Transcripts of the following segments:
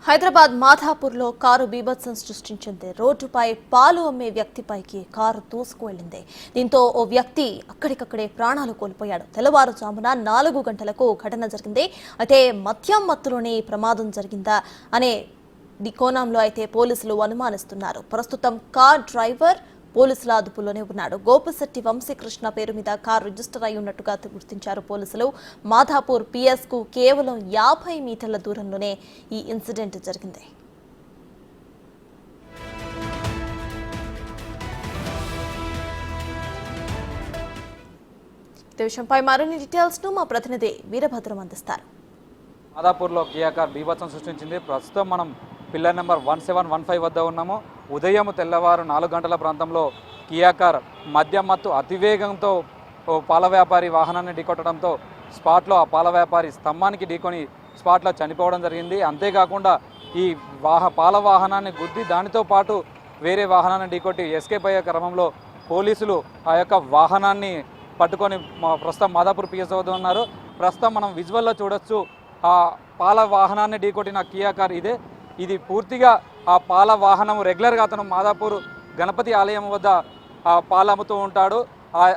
Hyderabad మాధాపూర్లో car బీభత్సం సృష్టించింది. రోడ్డుపై పాలు అమ్మే వ్యక్తిపైకి కారు దూసుకువెళ్లింది. దీంతో ఓ వ్యక్తి అక్కడికక్కడే ప్రాణాలు కోల్పోయాడు. తెల్లవారుజామున 4 గంటలకు ఘటన జరిగింది. అయితే మద్యం మత్తులోనే ప్రమాదం జరిగిందా అనే కోణంలో అయితే పోలీసులు అనుమానిస్తున్నారు. ప్రస్తుతం కార్ డ్రైవర్ పోలీసుల అదుపులోనే ఉన్నాడు. గోపిశెట్టి వంశీకృష్ణ పేరు మీద కారు రిజిస్టర్ అయి ఉన్నట్టుగా గుర్తించారు పోలీసులు. మాధాపూర్ పిఎస్ కు కేవలం 50 మీటర్ల దూరంలోనే ఈ ఇన్సిడెంట్ జరిగింది. ఈ విషయంపై మరిన్ని డీటెయిల్స్ ను మా ప్రతినిధి వీరభద్రం అందిస్తారు. మాధాపూర్లో కియా కార్ బీభత్సం సృష్టించింది. ప్రస్తుతం మనం పిల్లర్ నెంబర్ 1715 వద్ద ఉన్నాము. ఉదయం తెల్లవారు 4 గంటల ప్రాంతంలో కియా కార్ మద్యం మత్తు అతివేగంతో పాల వ్యాపారి వాహనాన్ని ఢీకొట్టడంతో స్పాట్లో ఆ పాల వ్యాపారి స్తంభానికి ఢీకొని స్పాట్లో చనిపోవడం జరిగింది. అంతేకాకుండా ఈ పాల వాహనాన్ని గుద్ది దానితో పాటు వేరే వాహనాన్ని ఢీకొట్టి ఎస్కేప్ అయ్యే క్రమంలో పోలీసులు ఆ యొక్క వాహనాన్ని పట్టుకొని ప్రస్తుతం మాధాపూర్ పిఎస్ వద్ద ఉన్నారు. ప్రస్తుతం మనం విజువల్లో చూడొచ్చు ఆ పాల వాహనాన్ని ఢీకొట్టిన కియా కార్ ఇది పూర్తిగా ఆ పాల వాహనం రెగ్యులర్గా అతను మాధాపూర్ గణపతి ఆలయం వద్ద పాలు అమ్ముతూ ఉంటాడు.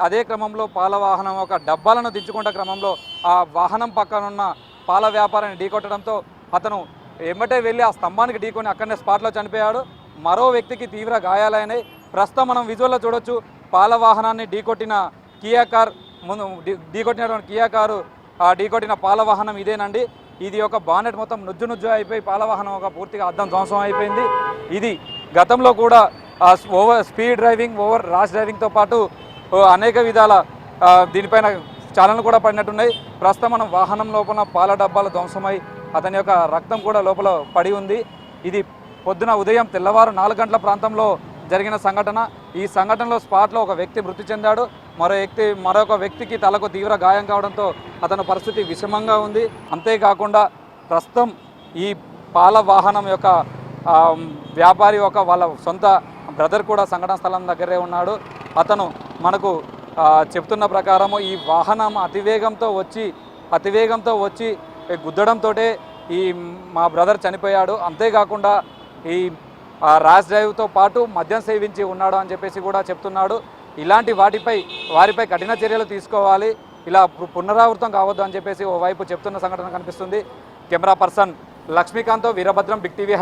అదే క్రమంలో పాల వాహనం ఒక డబ్బాలను దించుకుంటే క్రమంలో ఆ వాహనం పక్కనున్న పాల వ్యాపారాన్ని ఢీకొట్టడంతో అతను ఎమ్మటే వెళ్ళి ఆ స్తంభానికి ఢీకొని అక్కడనే స్పాట్లో చనిపోయాడు. మరో వ్యక్తికి తీవ్ర గాయాలైనాయి. ప్రస్తుతం మనం విజువల్లో చూడొచ్చు పాల వాహనాన్ని ఢీకొట్టిన కియా కార్ ఢీకొట్టినటువంటి కియా కారు ఢీకొట్టిన పాల వాహనం ఇదేనండి. ఇది ఒక బానెట్ మొత్తం నుజ్జు అయిపోయి పాల వాహనం ఒక పూర్తిగా అద్దం ధ్వంసం అయిపోయింది. ఇది గతంలో కూడా over speed driving, over rash డ్రైవింగ్తో పాటు అనేక విధాల దీనిపైన చాలనలు కూడా పడినట్టున్నాయి. ప్రస్తుతం మనం వాహనం లోపల పాల డబ్బాలు ధ్వంసమై అతని యొక్క రక్తం కూడా లోపల పడి ఉంది. ఇది పొద్దున ఉదయం తెల్లవారు 4 గంటల ప్రాంతంలో జరిగిన సంఘటన. ఈ సంఘటనలో స్పాట్లో ఒక వ్యక్తి మృతి చెందాడు. మరొక వ్యక్తికి తలకు తీవ్ర గాయం కావడంతో అతని పరిస్థితి విషమంగా ఉంది. అంతేకాకుండా ప్రస్తుతం ఈ పాల వాహనం యొక్క వ్యాపారి వాళ్ళ సొంత బ్రదర్ కూడా సంఘటన స్థలం దగ్గరే ఉన్నాడు. అతను మనకు చెప్తున్న ప్రకారము ఈ వాహనం అతివేగంతో వచ్చి గుద్దడంతో ఈ మా బ్రదర్ చనిపోయాడు. అంతేకాకుండా ఈ ర్యాష్ డ్రైవ్తో పాటు మద్యం సేవించి ఉన్నాడు అని చెప్పేసి కూడా చెప్తున్నాడు. ఇలాంటి వారిపై కఠిన చర్యలు తీసుకోవాలి, ఇలా పునరావృతం కావద్దు అని చెప్పేసి ఓవైపు చెప్తున్న సంఘటన కనిపిస్తుంది. కెమెరా పర్సన్ లక్ష్మీకాంత్తో వీరభద్రం, బిగ్ టీవీ.